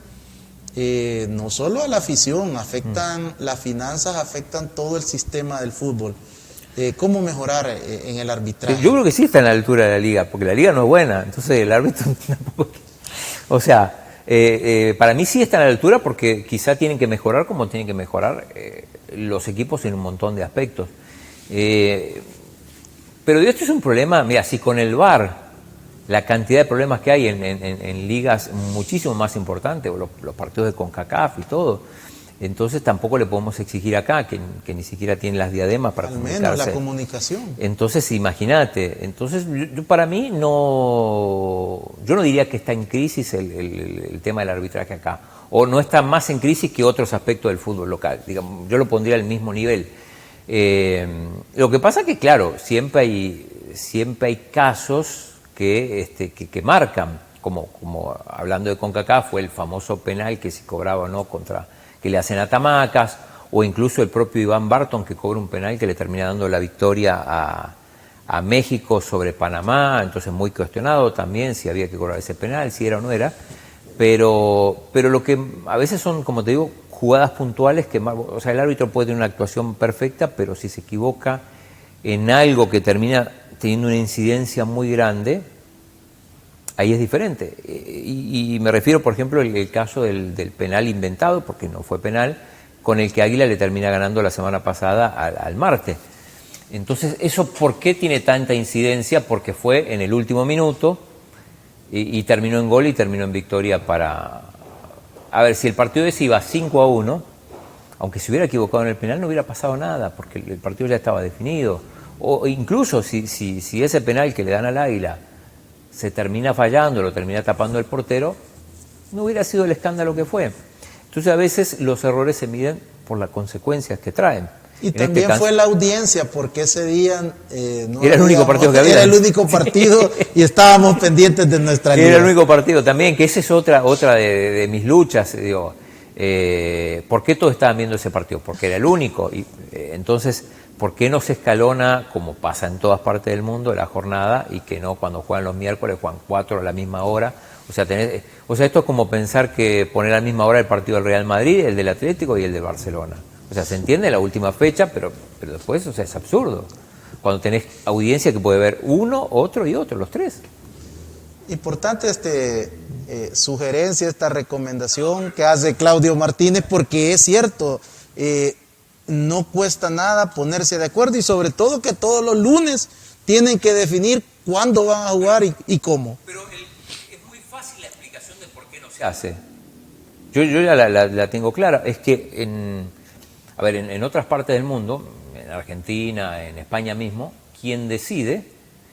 Speaker 2: no solo a la afición, afectan las finanzas, afectan todo el sistema del fútbol. ¿Cómo mejorar en el arbitraje?
Speaker 3: Yo creo que sí está a la altura de la liga, porque la liga no es buena, entonces el árbitro tampoco... O sea, para mí sí está a la altura, porque quizá tienen que mejorar como tienen que mejorar los equipos en un montón de aspectos. Pero esto es un problema, mira, si con el VAR, la cantidad de problemas que hay en ligas muchísimo más importantes, o los partidos de CONCACAF y todo, entonces tampoco le podemos exigir acá, que ni siquiera tienen las diademas para comunicarse.
Speaker 2: Al menos la comunicación.
Speaker 3: Entonces, imagínate, entonces yo para mí yo no diría que está en crisis el tema del arbitraje acá, o no está más en crisis que otros aspectos del fútbol local, digamos, yo lo pondría al mismo nivel. Lo que pasa es que, claro, siempre hay casos que marcan, como hablando de CONCACAF, fue el famoso penal que se cobraba o no que le hacen a Tamacas, o incluso el propio Iván Barton, que cobra un penal que le termina dando la victoria a México sobre Panamá, entonces muy cuestionado también si había que cobrar ese penal, si era o no era, pero lo que a veces son, como te digo, jugadas puntuales o sea, el árbitro puede tener una actuación perfecta, pero si se equivoca en algo que termina teniendo una incidencia muy grande, ahí es diferente. Y me refiero, por ejemplo, el caso del penal inventado, porque no fue penal, con el que Águila le termina ganando la semana pasada al Marte. Entonces, ¿eso por qué tiene tanta incidencia? Porque fue en el último minuto, y terminó en gol y terminó en victoria para... A ver, si el partido ese iba 5-1, aunque se hubiera equivocado en el penal no hubiera pasado nada, porque el partido ya estaba definido. O incluso si ese penal que le dan al Águila se termina fallando, lo termina tapando el portero, no hubiera sido el escándalo que fue. Entonces a veces los errores se miden por las consecuencias que traen.
Speaker 2: Y también fue la audiencia, porque ese día no
Speaker 3: era el único partido que había.
Speaker 2: Era el único partido y estábamos pendientes de nuestra liga.
Speaker 3: Era el único partido también, que esa es otra de mis luchas. Digo, ¿por qué todos estaban viendo ese partido? Porque era el único. Y entonces, ¿por qué no se escalona, como pasa en todas partes del mundo, la jornada, y que no cuando juegan los miércoles, juegan 4 a la misma hora? O sea, esto es como pensar que poner a la misma hora el partido del Real Madrid, el del Atlético y el del Barcelona. O sea, se entiende la última fecha, pero después, o sea, es absurdo. Cuando tenés audiencia que puede ver uno, otro y otro, los tres.
Speaker 2: Importante sugerencia, esta recomendación que hace Claudio Martínez, porque es cierto, no cuesta nada ponerse de acuerdo y sobre todo que todos los lunes tienen que definir cuándo van a jugar y cómo.
Speaker 3: Pero es muy fácil la explicación de por qué no se hace. Yo ya la tengo clara. Es que en otras partes del mundo, en Argentina, en España mismo, quien decide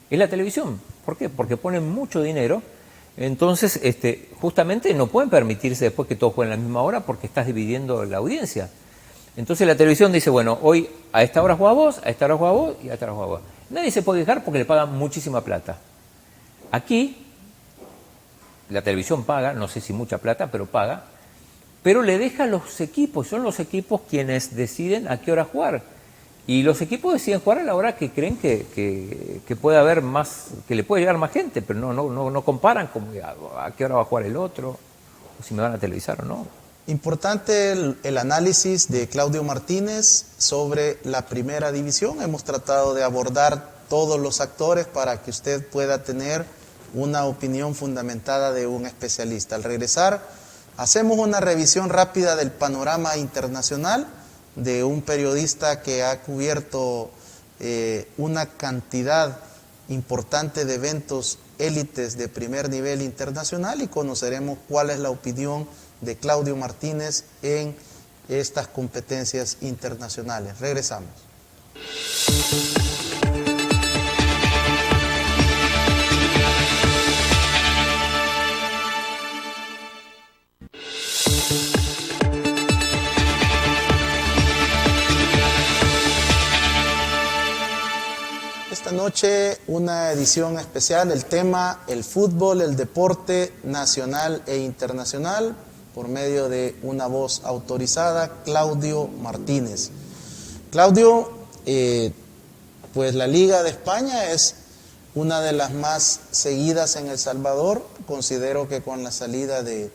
Speaker 3: es la televisión. ¿Por qué? Porque ponen mucho dinero, entonces justamente no pueden permitirse después que todos jueguen a la misma hora porque estás dividiendo la audiencia. Entonces la televisión dice, bueno, hoy a esta hora juega vos, a esta hora juega vos y a esta hora juega vos. Nadie se puede quejar porque le pagan muchísima plata. Aquí la televisión paga, no sé si mucha plata, pero paga, pero le deja a los equipos, son los equipos quienes deciden a qué hora jugar. Y los equipos deciden jugar a la hora que creen que puede haber más, que le puede llegar más gente, pero no comparan como a qué hora va a jugar el otro, o si me van a televisar o no.
Speaker 2: Importante el análisis de Claudio Martínez sobre la primera división. Hemos tratado de abordar todos los actores para que usted pueda tener una opinión fundamentada de un especialista. Al regresar, hacemos una revisión rápida del panorama internacional de un periodista que ha cubierto una cantidad importante de eventos élites de primer nivel internacional y conoceremos cuál es la opinión de Claudio Martínez en estas competencias internacionales. Regresamos. Esta noche una edición especial, el tema, el fútbol, el deporte nacional e internacional, por medio de una voz autorizada, Claudio Martínez. Claudio, pues la Liga de España es una de las más seguidas en El Salvador. Considero que con la salida de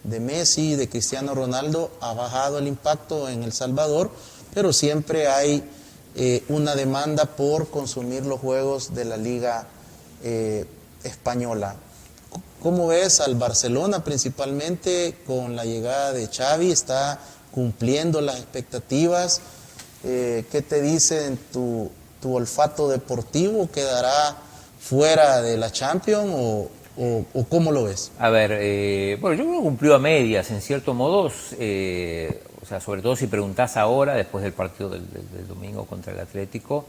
Speaker 2: Messi y de Cristiano Ronaldo ha bajado el impacto en El Salvador, pero siempre hay una demanda por consumir los juegos de la Liga Española. ¿Cómo ves al Barcelona principalmente con la llegada de Xavi? ¿Está cumpliendo las expectativas? ¿Qué te dice en tu olfato deportivo? ¿Quedará fuera de la Champions o cómo lo ves?
Speaker 3: A ver, bueno, yo creo que cumplió a medias, en cierto modo. O sea, sobre todo si preguntás ahora, después del partido del domingo contra el Atlético,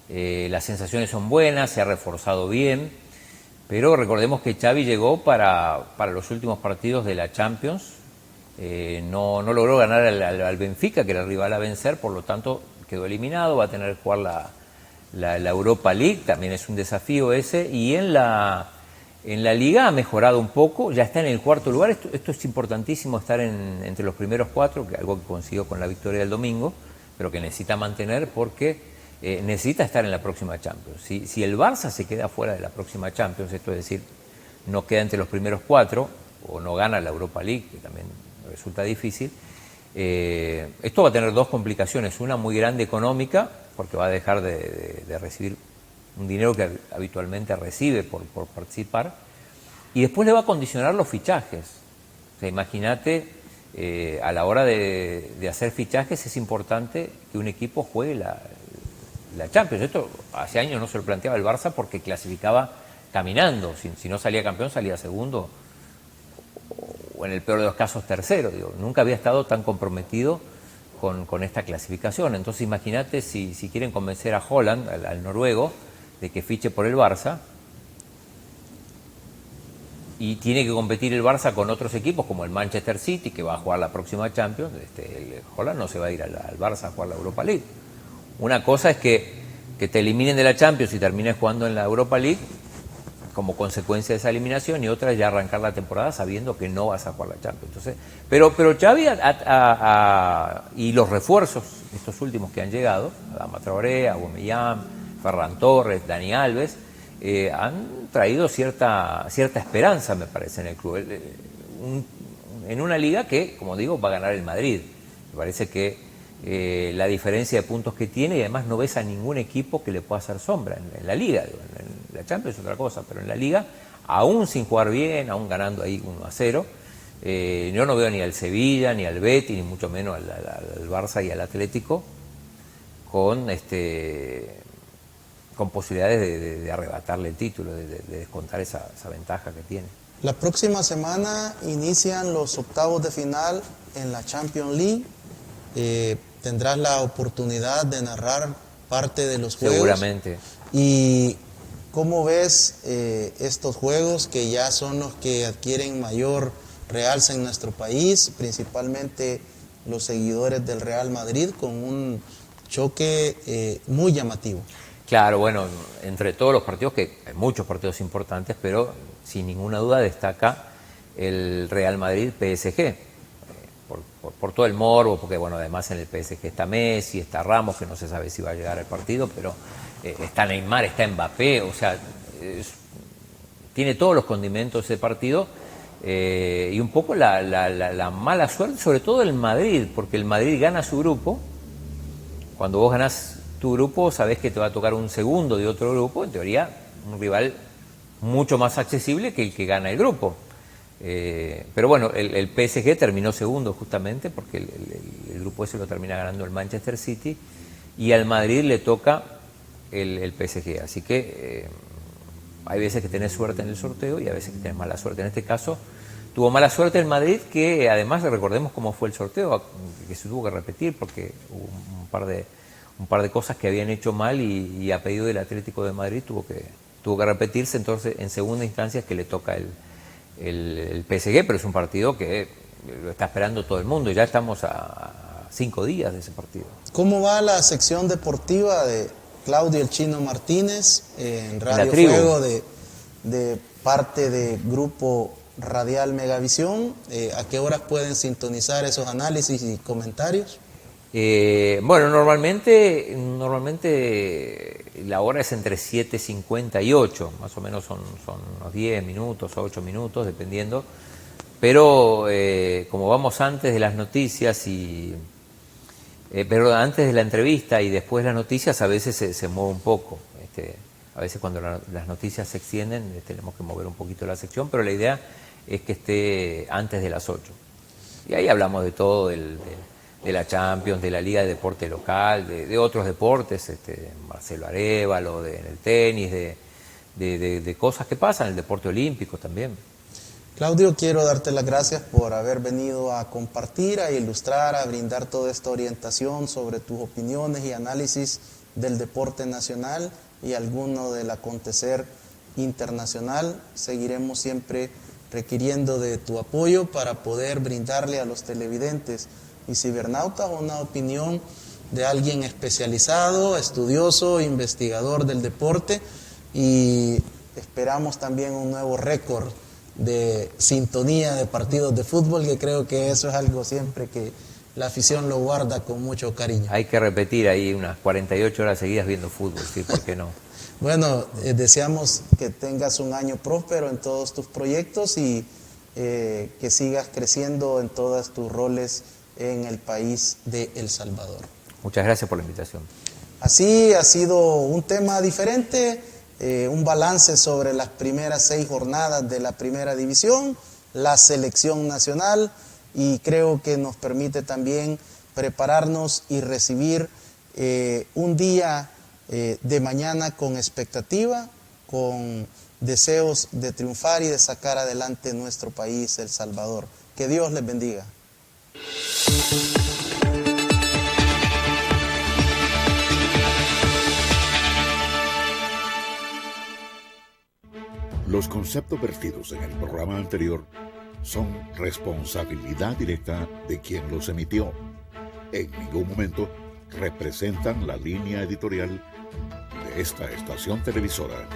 Speaker 3: las sensaciones son buenas, se ha reforzado bien. Pero recordemos que Xavi llegó para los últimos partidos de la Champions, no logró ganar al Benfica, que era el rival a vencer, por lo tanto quedó eliminado, va a tener que jugar la Europa League, también es un desafío ese, y en la Liga ha mejorado un poco, ya está en el cuarto lugar. Esto es importantísimo, estar entre los primeros 4, que algo que consiguió con la victoria del domingo, pero que necesita mantener porque necesita estar en la próxima Champions. Si el Barça se queda fuera de la próxima Champions, esto es decir, no queda entre los primeros 4 o no gana la Europa League, que también resulta difícil, esto va a tener dos complicaciones. Una muy grande económica, porque va a dejar de recibir un dinero que habitualmente recibe por participar, y después le va a condicionar los fichajes. O sea, imagínate, a la hora de hacer fichajes es importante que un equipo juegue la Champions. Esto hace años no se lo planteaba el Barça porque clasificaba caminando. Si no salía campeón, salía segundo, o en el peor de los casos tercero. Digo, nunca había estado tan comprometido con esta clasificación. Entonces imagínate si quieren convencer a Haaland, al noruego, de que fiche por el Barça, y tiene que competir el Barça con otros equipos como el Manchester City, que va a jugar la próxima Champions. El Haaland no se va a ir al Barça a jugar la Europa League. Una cosa es que te eliminen de la Champions y termines jugando en la Europa League como consecuencia de esa eliminación, y otra es ya arrancar la temporada sabiendo que no vas a jugar la Champions. Entonces, pero Xavi y los refuerzos, estos últimos que han llegado, Adama Traoré, Aubameyang, Ferran Torres, Dani Alves, han traído cierta esperanza, me parece, en el club. En una liga que, como digo, va a ganar el Madrid. Me parece que la diferencia de puntos que tiene, y además no ves a ningún equipo que le pueda hacer sombra en la liga. En la Champions es otra cosa, pero en la liga, aún sin jugar bien, aún ganando ahí 1-0, yo no veo ni al Sevilla, ni al Betis, ni mucho menos al Barça y al Atlético con posibilidades de arrebatarle el título, de descontar esa ventaja que tiene.
Speaker 2: La próxima semana inician los octavos de final en la Champions League. Tendrás la oportunidad de narrar parte de los juegos.
Speaker 3: Seguramente.
Speaker 2: ¿Y cómo ves estos juegos que ya son los que adquieren mayor realce en nuestro país, principalmente los seguidores del Real Madrid, con un choque muy llamativo?
Speaker 3: Claro, bueno, entre todos los partidos, que hay muchos partidos importantes, pero sin ninguna duda destaca el Real Madrid-PSG. Por todo el morbo, porque bueno, además en el PSG está Messi, está Ramos, que no se sabe si va a llegar al partido, pero está Neymar, está Mbappé, o sea, tiene todos los condimentos ese partido, y un poco la mala suerte, sobre todo el Madrid, porque el Madrid gana su grupo. Cuando vos ganás tu grupo, sabés que te va a tocar un segundo de otro grupo, en teoría un rival mucho más accesible que el que gana el grupo. Pero bueno, el PSG terminó segundo justamente porque el grupo ese lo termina ganando el Manchester City, y al Madrid le toca el PSG. Así que hay veces que tenés suerte en el sorteo y a veces que tenés mala suerte. En este caso tuvo mala suerte el Madrid, que además recordemos cómo fue el sorteo, que se tuvo que repetir porque hubo un par de cosas que habían hecho mal, y a pedido del Atlético de Madrid tuvo que repetirse. Entonces en segunda instancia es que le toca el PSG, pero es un partido que lo está esperando todo el mundo. Ya estamos a 5 días de ese partido.
Speaker 2: ¿Cómo va la sección deportiva de Claudio El Chino Martínez en Radio Fuego, de parte de Grupo Radial Megavisión? ¿A qué horas pueden sintonizar esos análisis y comentarios?
Speaker 3: Bueno, normalmente la hora es entre 7:50 y 8, más o menos son unos 10 minutos o 8 minutos, dependiendo, pero como vamos antes de las noticias pero antes de la entrevista y después de las noticias, a veces se mueve un poco. A veces cuando las noticias se extienden tenemos que mover un poquito la sección, pero la idea es que esté antes de las 8. Y ahí hablamos de todo, de la Champions, de la Liga de Deporte Local, de otros deportes, Marcelo Arévalo, en el tenis, de cosas que pasan, el deporte olímpico también.
Speaker 2: Claudio, quiero darte las gracias por haber venido a compartir, a ilustrar, a brindar toda esta orientación sobre tus opiniones y análisis del deporte nacional y alguno del acontecer internacional. Seguiremos siempre requiriendo de tu apoyo para poder brindarle a los televidentes y cibernautas una opinión de alguien especializado, estudioso, investigador del deporte, y esperamos también un nuevo récord de sintonía de partidos de fútbol, que creo que eso es algo siempre que la afición lo guarda con mucho cariño.
Speaker 3: Hay que repetir ahí unas 48 horas seguidas viendo fútbol, sí, ¿por qué no?
Speaker 2: Bueno, deseamos que tengas un año próspero en todos tus proyectos y que sigas creciendo en todos tus roles en el país de El Salvador.
Speaker 3: Muchas gracias por la invitación.
Speaker 2: Así ha sido un tema diferente, un balance sobre las primeras 6 jornadas de la primera división, la selección nacional, y creo que nos permite también prepararnos y recibir un día de mañana con expectativa, con deseos de triunfar y de sacar adelante nuestro país, El Salvador. Que Dios les bendiga.
Speaker 4: Los conceptos vertidos en el programa anterior son responsabilidad directa de quien los emitió. En ningún momento representan la línea editorial de esta estación televisora.